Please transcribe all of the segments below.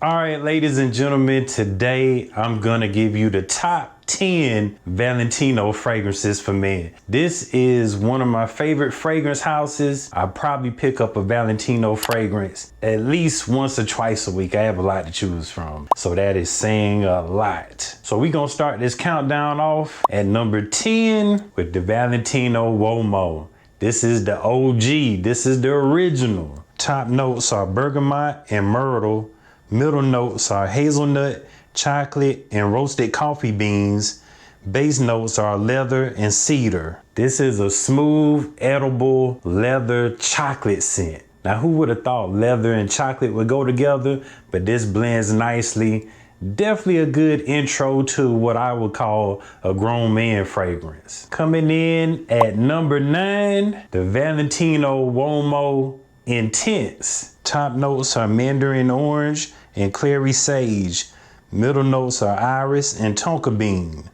All right, ladies and gentlemen, today I'm gonna give you the top 10 Valentino fragrances for men. This is one of my favorite fragrance houses. I probably pick up a Valentino fragrance at least once or twice a week. I have a lot to choose from, so that is saying a lot. So we're gonna start this countdown off at number 10 with the Valentino Wo. This is the OG, this is the original. Top notes are bergamot and myrtle. Middle notes are hazelnut, chocolate, and roasted coffee beans. Base notes are leather and cedar. This is a smooth, edible leather chocolate scent. Now, who would have thought leather and chocolate would go together? But this blends nicely. Definitely a good intro to what I would call a grown man fragrance. Coming in at number 9, the Valentino Wo Intense. Top notes are mandarin orange and clary sage. Middle notes are iris and tonka bean.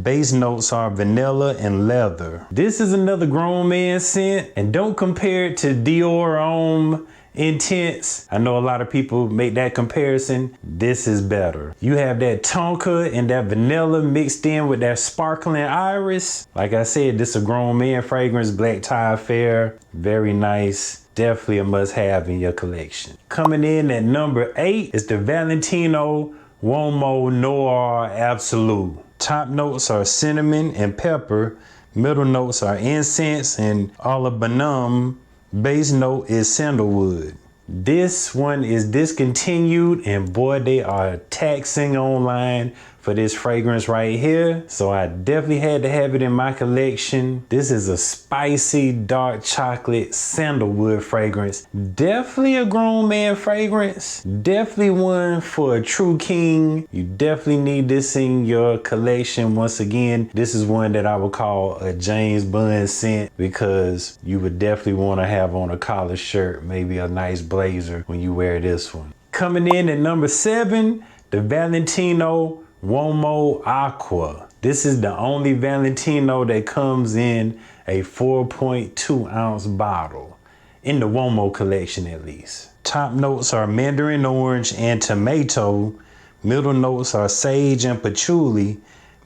Base notes are vanilla and leather. This is another grown man scent, and don't compare it to Dior Homme Intense. I know a lot of people make that comparison. This is better. You have that tonka and that vanilla mixed in with that sparkling iris. Like I said, this is a grown man fragrance, black tie affair. Very nice. Definitely a must-have in your collection. Coming in at number 8 is the Valentino Wo Noir Absolute. Top notes are cinnamon and pepper. Middle notes are incense and olibanum. Base note is sandalwood. This one is discontinued, and boy, they are taxing online for this fragrance right here. So I definitely had to have it in my collection. This is a spicy dark chocolate sandalwood fragrance. Definitely a grown man fragrance. Definitely one for a true king. You definitely need this in your collection. Once again, this is one that I would call a James Bond scent, because you would definitely want to have on a collar shirt, maybe a nice blazer when you wear this one. Coming in at number 7, the Valentino Wo Aqua. This is the only Valentino that comes in a 4.2 ounce bottle, in the Wo collection at least. Top notes are mandarin orange and tomato. Middle notes are sage and patchouli.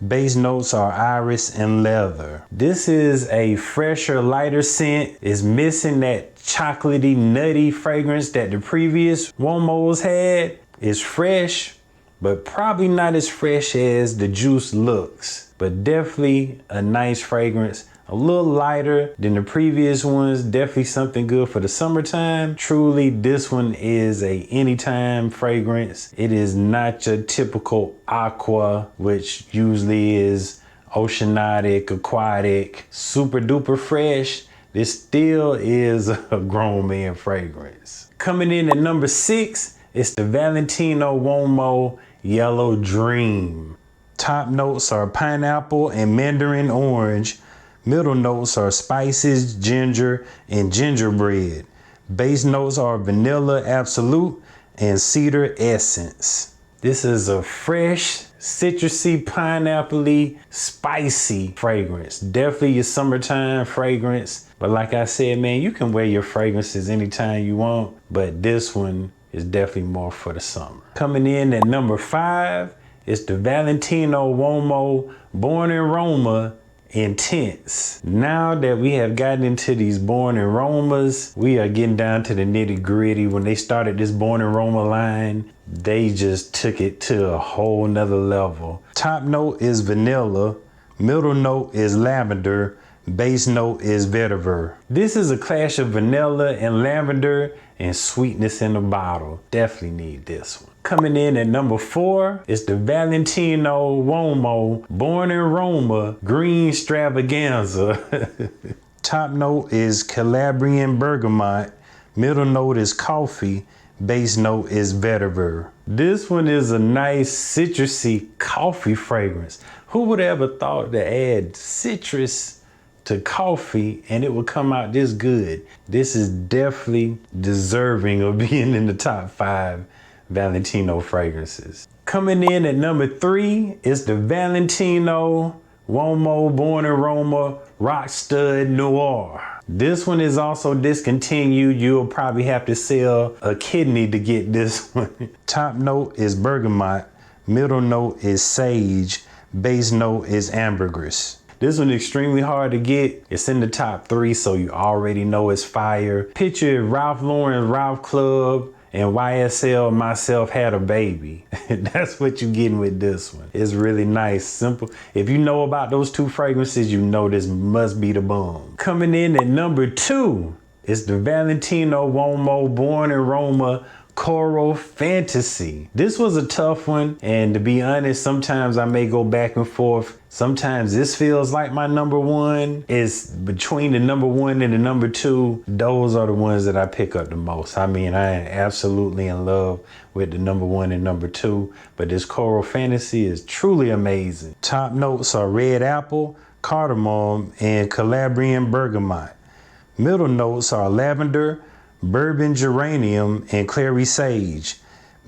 Base notes are iris and leather. This is a fresher, lighter scent. It's missing that chocolatey, nutty fragrance that the previous Womos had. It's fresh, but probably not as fresh as the juice looks. But definitely a nice fragrance. A little lighter than the previous ones. Definitely something good for the summertime. Truly, this one is a anytime fragrance. It is not your typical aqua, which usually is oceanic, aquatic, super duper fresh. This still is a grown man fragrance. Coming in at number 6, it's the Valentino Wo Yellow Dream. Top notes are pineapple and mandarin orange. Middle notes are spices, ginger, and gingerbread. Base notes are vanilla absolute and cedar essence. This is a fresh, citrusy, pineapple-y, spicy fragrance. Definitely your summertime fragrance. But like I said, man, you can wear your fragrances anytime you want, but this one is definitely more for the summer. Coming in at number 5 is the Valentino Wo Born in Roma Intense. Now that we have gotten into these Born in Romas, we are getting down to the nitty gritty. When they started this Born in Roma line, they just took it to a whole nother level. Top note is vanilla. Middle note is lavender. Base note is vetiver. This is a clash of vanilla and lavender and sweetness in the bottle. Definitely need this one. Coming in at number 4 is the Valentino Wo Born in Roma Green Stravaganza. Top note is Calabrian bergamot. Middle note is coffee. Base note is vetiver. This one is a nice citrusy coffee fragrance. Who would ever thought to add citrus to coffee and it would come out this good? This is definitely deserving of being in the top 5 Valentino fragrances. Coming in at number 3 is the Valentino Wo Born in Roma Rock Stud Noir. This one is also discontinued. You'll probably have to sell a kidney to get this one. Top note is bergamot. Middle note is sage. Base note is ambergris. This one is extremely hard to get. It's in the top 3, so you already know it's fire. Picture Ralph Lauren, Ralph Club, and YSL Myself Had a Baby. That's what you're getting with this one. It's really nice, simple. If you know about those 2 fragrances, you know this must be the bomb. Coming in at number 2 is the Valentino Wo Born in Roma Coral Fantasy. This was a tough one, and to be honest, sometimes I may go back and forth. Sometimes this feels like my number 1. It's between the number 1 and the number 2. Those are the ones that I pick up the most. I mean, I am absolutely in love with the number 1 and number 2, but this Coral Fantasy is truly amazing. Top notes are red apple, cardamom, and Calabrian bergamot. Middle notes are lavender, bourbon geranium, and clary sage.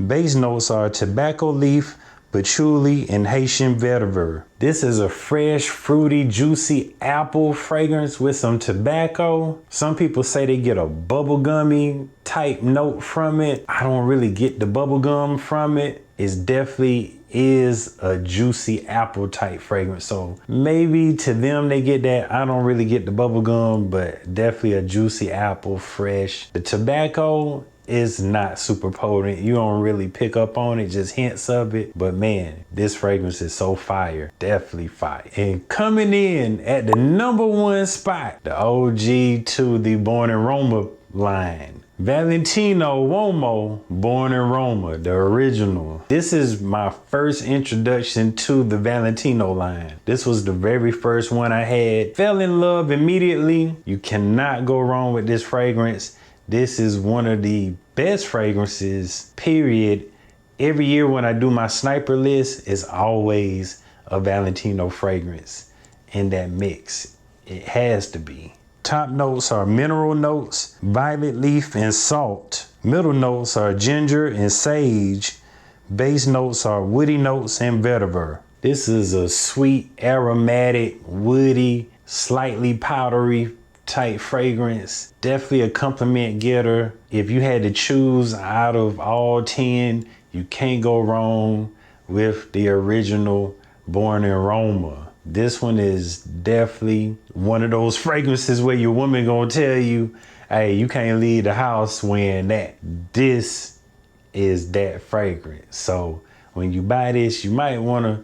Base notes are tobacco leaf, patchouli, and Haitian vetiver. This is a fresh, fruity, juicy apple fragrance with some tobacco. Some people say they get a bubblegummy type note from it. I don't really get the bubblegum from it. It's definitely is a juicy apple type fragrance. So maybe to them they get that. I don't really get the bubblegum, but definitely a juicy apple, fresh. The tobacco is not super potent. You don't really pick up on it, just hints of it. But man, this fragrance is so fire. Definitely fire. And coming in at the number 1 spot, the OG to the Born in Roma line. Valentino Wo Born in Roma, the original. This is my first introduction to the Valentino line. This was the very first one I had. Fell in love immediately. You cannot go wrong with this fragrance. This is one of the best fragrances, period. Every year when I do my sniper list, it's always a Valentino fragrance in that mix. It has to be. Top notes are mineral notes, violet leaf, and salt. Middle notes are ginger and sage. Base notes are woody notes and vetiver. This is a sweet, aromatic, woody, slightly powdery type fragrance. Definitely a compliment getter. If you had to choose out of all 10, you can't go wrong with the original Born in Roma. This one is definitely one of those fragrances where your woman gonna tell you, hey, you can't leave the house wearing that. This is that fragrance. So when you buy this, you might wanna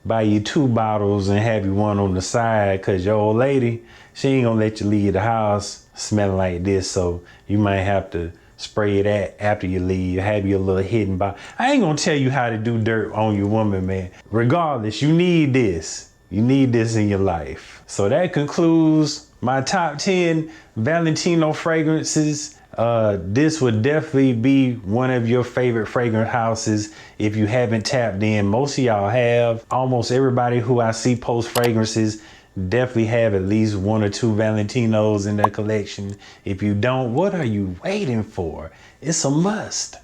buy you 2 bottles and have you one on the side, cause your old lady, she ain't gonna let you leave the house smelling like this. So you might have to spray that after you leave, have your little hidden bottle. I ain't gonna tell you how to do dirt on your woman, man. Regardless, you need this. You need this in your life. So that concludes my top 10 Valentino fragrances. This would definitely be one of your favorite fragrance houses if you haven't tapped in. Most of y'all have. Almost everybody who I see post fragrances definitely have at least 1 or 2 Valentinos in their collection. If you don't, what are you waiting for? It's a must.